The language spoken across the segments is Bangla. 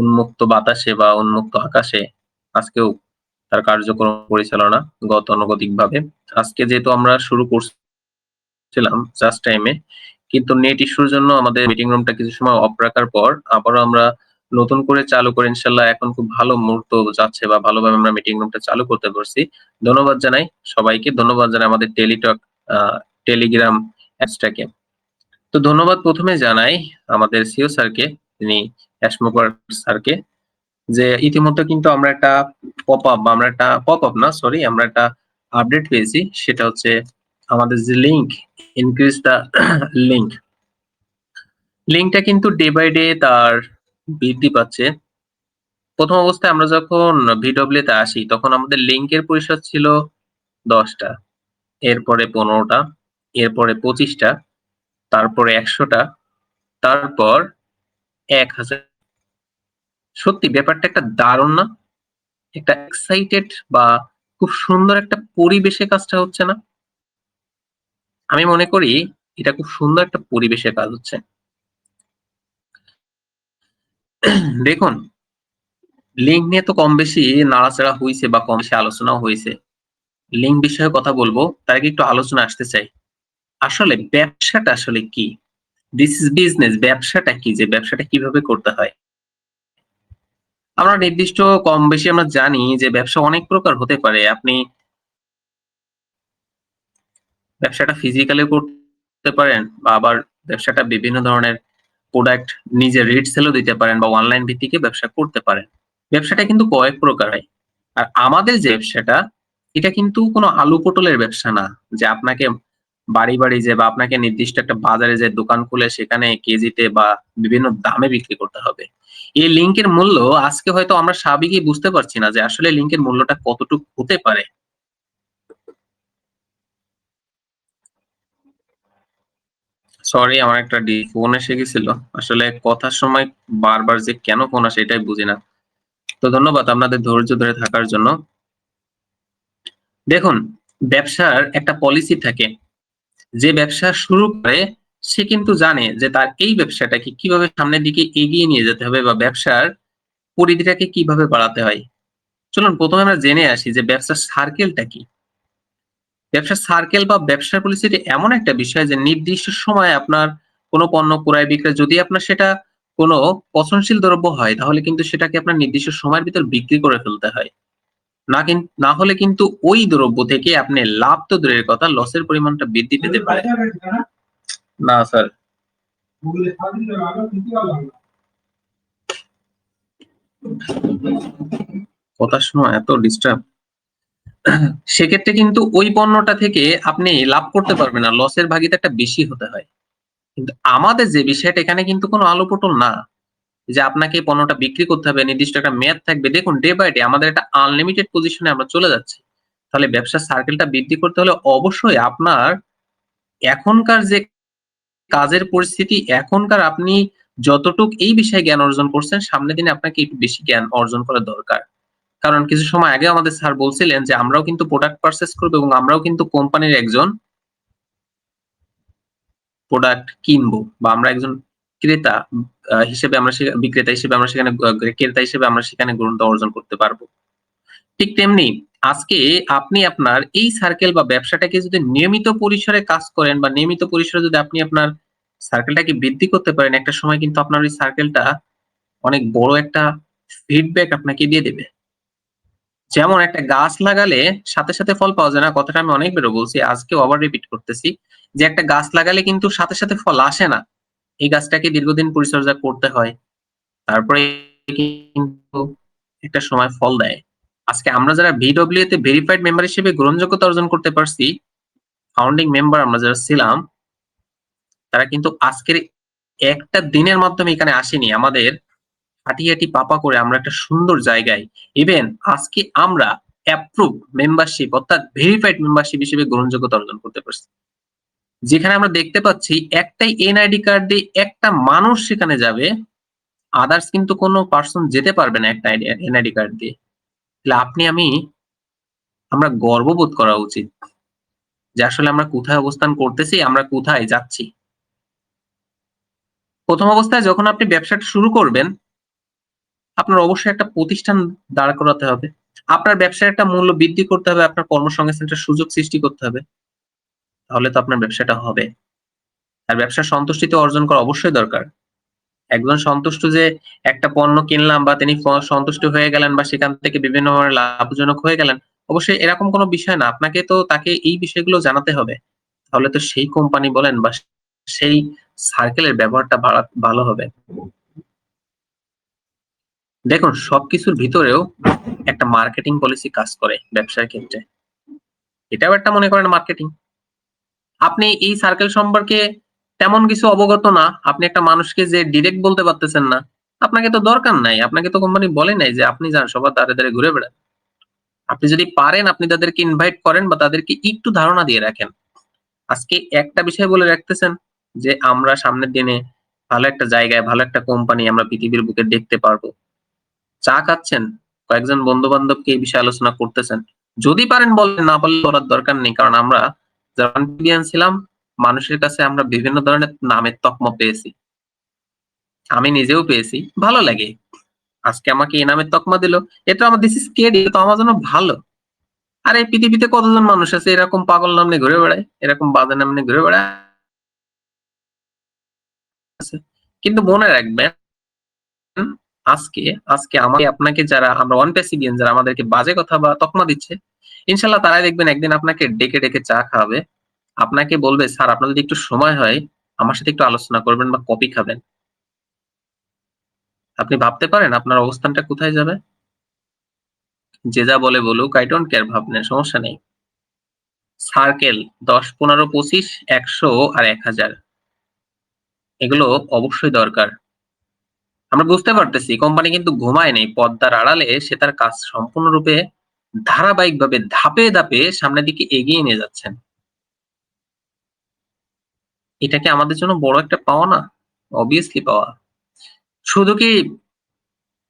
উন্মুক্ত বাতাসে বা উন্মুক্ত আকাশে আজকেও তার কার্যক্রম পরিচালনা গতানুগতিকভাবে। আজকে যেহেতু আমরা শুরু করছিলাম জাস্ট টাইমে, কিন্তু নেট ইস্যুর জন্য আমাদের মিটিং রুমটা কিছু সময় অফ রাখার পর আবারও আমরা নতুন করে চালু করে ইনশাল্লাহ এখন খুব ভালো মুহূর্ত যাচ্ছে বা ভালোভাবে আমরা মিটিং রুমটা চালু করতে পারছি। ধন্যবাদ জানাই সবাইকে, ধন্যবাদ জানাই আমাদের টেলিটক টেলিগ্রাম অ্যাপসটাকে। তো ধন্যবাদ প্রথমে জানাই আমাদের সিও স্যারকে, তিনি অ্যাশমোকর স্যারকে, যে ইতিমধ্যে কিন্তু আমরা একটা পপ আপ না সরি আমরা একটা আপডেট পেয়েছি। সেটা হচ্ছে আমাদের যে লিংক ইনক্রিজ দা লিংকটা কিন্তু ডে বাই ডে তার বৃদ্ধি পাচ্ছে। প্রথম অবস্থায় আমরা যখন ভিডব্লিউ তে আসি তখন আমাদের লিংকের পরিসর ছিল 10টা, এরপরে 15টা, এরপরে 25টা, তারপরে 100টা, তারপর 1000। সত্যি ব্যাপারটা একটা দারুণ না? একটা এক্সাইটেড বা খুব সুন্দর একটা পরিবেশে কাজটা হচ্ছে না? আমি মনে করি এটা খুব সুন্দর একটা পরিবেশে কাজ হচ্ছে। দেখুন, লিঙ্ক নিয়ে তো কম বেশি নাড়াচাড়া হইছে বা কম বেশি আলোচনাও হয়েছে। লিঙ্ক বিষয়ে কথা বলবো, তার আগে একটু আলোচনা আসতে চাই। আসলে ব্যবসাটা আসলে কি? This is business. ব্যবসাটা কি? যে ব্যবসাটা কিভাবে করতে হয়? আমরা নির্দিষ্ট কম বেশি আমরা জানি যে ব্যবসা অনেক প্রকার হতে পারে। আপনি ব্যবসাটা ফিজিক্যালি করতে পারেন বা আবার ব্যবসাটা বিভিন্ন ধরনের প্রোডাক্ট নিজে রিটেলও দিতে পারেন বা অনলাইন ভিত্তিকে ব্যবসা করতে পারেন। ব্যবসাটা কিন্তু কয়েক প্রকার হয়। আর আমাদের যে ব্যবসাটা, এটা কিন্তু কোনো আলু পটলের ব্যবসা না যে আপনাকে বাড়ি বাড়ি যে বা আপনাকে নির্দিষ্ট একটা বাজারে যে দোকান খুলে সেখানে কেজিতে বা বিভিন্ন দামে বিক্রি করতে হবে। এই লিঙ্কের মূল্য আজকে হয়তো আমরা স্বাভাবিকই বুঝতে পারছি না যে আসলে লিঙ্কের মূল্যটা কতটুকু হতে পারে। সরি, আমার একটা ফোন এসে গেছিল। আসলে কথার সময় বারবার যে কেন ফোন আসে এটাই বুঝি না। তো ধন্যবাদ আপনাদের ধৈর্য ধরে থাকার জন্য। দেখুন, ব্যবসার একটা পলিসি থাকে। যে ব্যবসা শুরু করে সে কিন্তু জানে যে তার এই ব্যবসাটাকে কিভাবে সামনের দিকে এগিয়ে নিয়ে যেতে হবে বা ব্যবসার পরিধিটাকে কিভাবে বাড়াতে হয়। চলুন প্রথমে আমরা জেনে আসি যে ব্যবসার সার্কেলটা কি। ব্যবসার সার্কেল বা ব্যবসার পলিসিটি এমন একটা বিষয় যে নির্দিষ্ট সময়ে আপনার কোনো পণ্য ক্রয় বিক্রয় যদি আপনার সেটা কোনো পচনশীল দ্রব্য হয় তাহলে কিন্তু সেটাকে আপনার নির্দিষ্ট সময়ের ভিতর বিক্রি করে ফেলতে হয়। না হলে কিন্তু ওই দ্রব্য থেকে আপনি লাভ তো দূরের কথা, লসের পরিমাণটা বৃদ্ধি পেতে পারে। না স্যার, কথার সময় এত ডিস্টার্ব। সেক্ষেত্রে কিন্তু ওই পণ্যটা থেকে আপনি লাভ করতে পারবেন না, লসের ভাগিদারটা বেশি হতে হয়। কিন্তু আমাদের যে বিষয়টা এখানে কিন্তু কোনো আলু পটল না যে আপনাকে এই পণ্যটা বিক্রি করতে হবে, নির্দিষ্ট একটা মেয়াদ থাকবে। দেখুন ডে বাই ডে আমাদের একটা আনলিমিটেড পজিশনে আমরা চলে যাচ্ছি। তাহলে ব্যবসার সার্কেলটা বৃদ্ধি করতে হলে অবশ্যই আপনার এখনকার যে কাজের পরিস্থিতি, এখনকার আপনি যতটুক এই বিষয়ে জ্ঞান অর্জন করছেন সামনের দিনে আপনাকে একটু বেশি জ্ঞান অর্জন করা দরকার। কারণ কিছু সময় আগে আমাদের স্যার বলছিলেন যে আমরাও কিন্তু প্রোডাক্ট পারচেজ করবো এবং আমরাও কিন্তু কোম্পানির একজন প্রোডাক্ট কিনবো বা আমরা একজন ক্রেতা হিসেবে আমরা বিক্রেতা হিসেবে আমরা সেখানে ক্রেতা হিসেবে আমরা সেখানে গ্রহণ অর্জন করতে পারবো। ঠিক তেমনি আজকে আপনি আপনার এই সার্কেল বা ব্যবসাটাকে যদি নিয়মিত পরিসরে কাজ করেন বা নিয়মিত পরিসরে যদি আপনি আপনার সার্কেলটাকে বৃদ্ধি করতে পারেন, একটা সময় কিন্তু আপনার ওই সার্কেলটা অনেক বড় একটা ফিডব্যাক আপনাকে দিয়ে দেবে। যেমন একটা গাছ লাগালে সাথে সাথে ফল পাওয়া যায় না, কথাটা আমি অনেকবারও বলছি, আজকেও আবার রিপিট করতেছি যে একটা গাছ লাগালে কিন্তু সাথে সাথে ফল আসে না। এই গাছটাকে দীর্ঘদিন পরিচর্যা করতে হয়, তারপরে কিন্তু একটা সময় ফল দেয়। আজকে আমরা যারা ভিডব্লিউ তে ভেরিফাইড মেম্বার হিসেবে গ্রহণযোগ্যতা অর্জন করতে পারছি, ফাউন্ডিং মেম্বার আমরা যারা ছিলাম, তারা কিন্তু আজকের একটা দিনের মাধ্যমে এখানে আসেনি। আমাদের হাঁটি হাঁটি পাপা করে আমরা একটা সুন্দর জায়গায় ইভেন আজকে আমরা অ্যাপ্রুভ মেম্বারশিপ অর্থাৎ ভেরিফাইড মেম্বারশিপ হিসেবে গ্রহণযোগ্যতা অর্জন করতে পারছি। যেখানে আমরা দেখতে পাচ্ছি একটাই এনআইডি কার্ড দিয়ে একটা মানুষ সেখানে যাবে, আদার্স কিন্তু কোনো পার্সন যেতে পারবে না একটা এনআইডি কার্ড দিয়ে। তাহলে আপনি আমি আমরা গর্ববোধ করা উচিত যে আসলে আমরা কোথায় অবস্থান করতেছি, আমরা কোথায় যাচ্ছি। প্রথম অবস্থায় যখন আপনি ব্যবসাটা শুরু করবেন আপনার অবশ্যই একটা প্রতিষ্ঠান দাঁড় করাতে হবে। আপনার ব্যবসার একটা মূল্য বৃদ্ধি করতে হবে, আপনার কর্মসংস্থানের সুযোগ সৃষ্টি করতে হবে। তাহলে তো আপনার ব্যবসাটা হবে। আর ব্যবসার সন্তুষ্টিতে অর্জন করা অবশ্যই দরকার। একজন সন্তুষ্ট যে একটা পণ্য কিনলাম বা তিনি সন্তুষ্ট হয়ে গেলেন বা সেখান থেকে বিভিন্নভাবে লাভজনক হয়ে গেলেন, অবশ্যই এরকম কোনো বিষয় না। আপনাকে তো তাকে এই বিষয়গুলো জানাতে হবে। তাহলে তো সেই কোম্পানি বলেন বা সেই সার্কেলের ব্যবহারটা ভালো হবে। দেখুন সবকিছুর ভিতরেও একটা মার্কেটিং পলিসি কাজ করে ব্যবসার ক্ষেত্রে। এটাও একটা মনে করেন মার্কেটিং। আপনি এই সার্কেল সম্পর্কে তেমন কিছু অবগত না। আপনি একটা মানুষকে যে ডিরেক্ট বলতে পারতেছেন না। আপনাকে তো দরকার নাই। আপনাকে তো কোম্পানি বলে নাই যে আপনি যান সবার দ্বারে ঘুরে বেড়ান। আপনি যদি পারেন আপনি তাদেরকে ইনভাইট করেন বা তাদেরকে একটু ধারণা দিয়ে রাখেন। আজকে একটা বিষয় বলে রাখতেছেন যে আমরা সামনের দিনে ভালো একটা জায়গায় ভালো একটা কোম্পানি আমরা পৃথিবীর বুকে দেখতে পারবো। চা খাচ্ছেন, কয়েকজন বন্ধু-বান্ধবকে এই বিষয়ে আলোচনা করতেছেন। যদি পারেন বলেন, না পারলে বলার দরকার নেই। কারণ আমরা যারা কমেডিয়ান ছিলাম, মানুষের কাছে আমরা বিভিন্ন ধরনের নামের তকমা পেয়েছি। আমি নিজেও পেয়েছি। ভালো লাগে। আজকে আমাকে এই নামের তকমা দিল। এটা আমার দিস ইজ স্কেরি তো আমার জন্য ভালো। আর এই পৃথিবীতে কতজন মানুষ আছে এরকম পাগল নাম নিয়ে ঘুরে বেড়ায়, এরকম বাজে নাম নিয়ে ঘুরে বেড়ায় আছে। কিন্তু মনে রাখবেন আজকে আজকে আমাকে আপনাকে যারা আমরা ওয়ান প্যাসিভিয়ান যারা আমাদেরকে বাজে কথা বা তকমা দিচ্ছে, ইনশাআল্লাহ তারাই দেখবেন একদিন আপনাকে ডেকে চা খাওয়াবে। আপনাকে বলবে, "স্যার আপনার যদি একটু সময় হয়, আমার সাথে একটু আলোচনা করবেন বা কফি খাবেন।" আপনি ভাবতে পারেন আপনার অবস্থানটা কোথায় যাবে? যে যা বলে বলুক, I don't care ভাববেন, সমস্যা নেই। সার্কেল ১০, ১৫, ২৫, ১০০ আর ১০০০ এগুলো অবশ্যই দরকার। আমরা বুঝতে পারতেছি কোম্পানি কিন্তু ঘুমায় নাই। পর্দার আড়ালে সে তার কাজ সম্পূর্ণরূপে ধারাবাহিকভাবে ধাপে সামনের দিকে এগিয়ে নিয়ে যাচ্ছেন। এটা কি আমাদের জন্য বড় একটা পাওয়া না? obviously পাওয়া। শুধু কি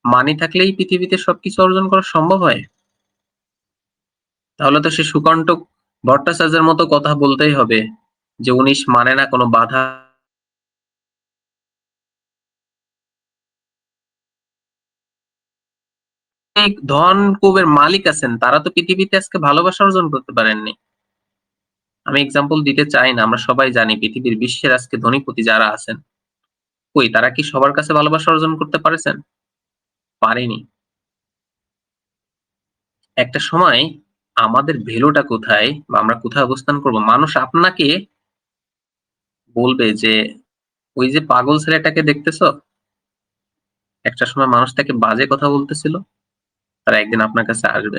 মানি থাকলেই পৃথিবীতে সবকিছু অর্জন করা সম্ভব হয়? তাহলে তো সে সুকান্ত ভট্টাচার্যের মতো কথা বলতেই হবে যে ১৯ মানে না কোনো বাধা। অনেক ধন কুবের মালিক আছেন তারা তো পৃথিবীতে আজকে ভালোবাসা অর্জন করতে পারেননি। আমি এক্সাম্পল দিতে চাই না। আমরা সবাই জানি পৃথিবীর বিশ্বের আজকে ধনীপতি যারা আছেন, কই তারা কি সবার কাছে ভালোবাসা অর্জন করতে পারেছেন? পারেনি। একটা সময় আমাদের ভ্যালুটা কোথায় বা আমরা কোথায় অবস্থান করব? মানুষ আপনাকে বলবে যে, "ওই যে পাগল ছেলেটাকে দেখতেছো? একটা সময় মানুষ তাকে বাজে কথা বলতেছিল, তারা একদিন আপনার কাছে আসবে।"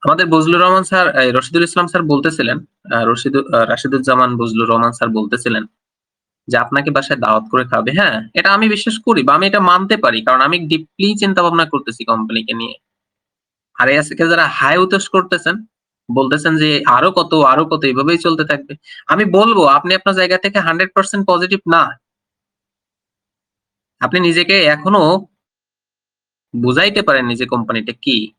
আমাদের বজলুর রহমান স্যার রশিদুল ইসলাম স্যার বলতেছিলেন, রাশিদুজ্জামান বজলুর রহমান স্যার বলতেছিলেন যে, "আপনাকে বাসায় দাওয়াত করে খাওয়াবে।" হ্যাঁ, এটা আমি বিশ্বাস করি বা আমি এটা মানতে পারি। কারণ আমি ডিপলি চিন্তা ভাবনা করতেছি কোম্পানিকে নিয়ে। আর আজকে যারা হায় উতাস করতেছেন, বলতেছেন যে আরো কত এভাবেই চলতে থাকবে। আমি বলব আপনি আপনার জায়গা থেকে 100% পজিটিভ না। আপনি নিজেকে এখনো বুঝাইতে পারেননি যে কোম্পানিটা কি।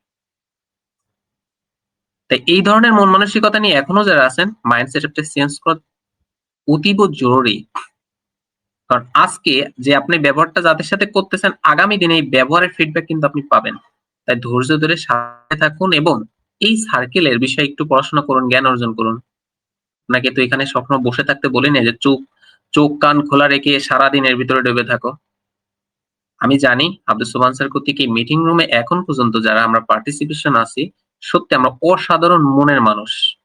তাই এই ধরনের মন মানসিকতা নিয়ে এখনো যারা আছেন মাইন্ডসেটআপটা চেঞ্জ করা অতীব জরুরি। কারণ আজকে যে আপনি ব্যবহারটা যাদের সাথে করতেছেন আগামী দিনে এই ব্যবহারের ফিডব্যাক কিন্তু আপনি পাবেন। তাই ধৈর্য ধরে সাথে থাকুন এবং এই সার্কেলের বিষয়ে একটু পড়াশোনা করুন, জ্ঞান অর্জন করুন। আপনাকে তো এখানে সবসময় বসে থাকতে বলি না যে চোখ কান খোলা রেখে সারাদিন এর ভিতরে ডুবে থাকো। আমি জানি আব্দুল সোবহান স্যার কর্তৃক এই মিটিং রুমে এখন পর্যন্ত যারা আমরা পার্টিসিপেশন আছি, সত্যি আমরা অসাধারণ মনের মানুষ।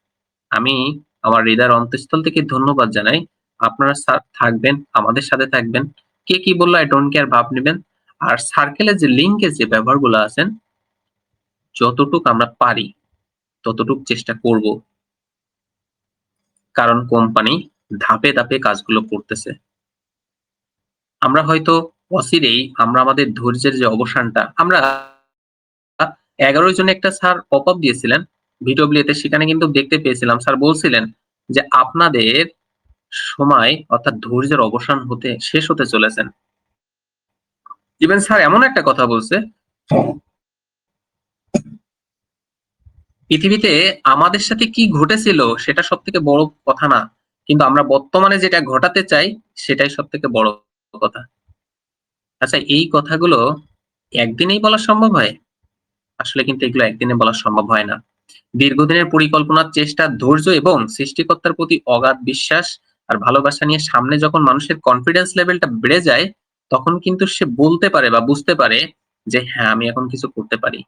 আমি আমার হৃদয়ের অন্তঃস্থল থেকে ধন্যবাদ জানাই। আপনারা স্যার থাকবেন, আমাদের সাথে থাকবেন। কে কি বলল I don't care ভাব নিবেন। আর সার্কেলের যে লিংকের যে ব্যবহারগুলো আছেন, যতটুক আমরা পারি ততটুক চেষ্টা করব। কারণ কোম্পানি ধাপে কাজগুলো করতেছে। আমরা হয়তো অচিরেই আমরা আমাদের ধৈর্যের যে অবসানটা আমরা ১১ জনে একটা স্যার পপআপ দিয়েছিলেন ভিডব্লিউতে সেখানে কিন্তু দেখতে পেয়েছিলাম। স্যার বলছিলেন যে আপনাদের সময় অর্থাৎ ধৈর্যের অবসান শেষ হতে চলেছেন। ইভেন স্যার এমন একটা কথা বলছে, পৃথিবীতে আমাদের সাথে কি ঘটেছিল সেটা সবথেকে বড় কথা না। কিন্তু আমরা বর্তমানে যেটা ঘটাতে চাই সেটাই সবথেকে বড় কথা। আচ্ছা, এই কথাগুলো একদিনেই বলা সম্ভব হয়? আসলে কিন্তু এগুলো একদিনে বলা সম্ভব হয় না। দীর্ঘদিনের পরিকল্পনার চেষ্টা, ধৈর্য এবং সৃষ্টিকর্তার প্রতি অগাধ বিশ্বাস আর ভালোবাসা নিয়ে সামনে যখন মানুষের কনফিডেন্স লেভেলটা বেড়ে যায়, তখন কিন্তু সে বলতে পারে বা বুঝতে পারে যে হ্যাঁ, আমি এখন কিছু করতে পারি।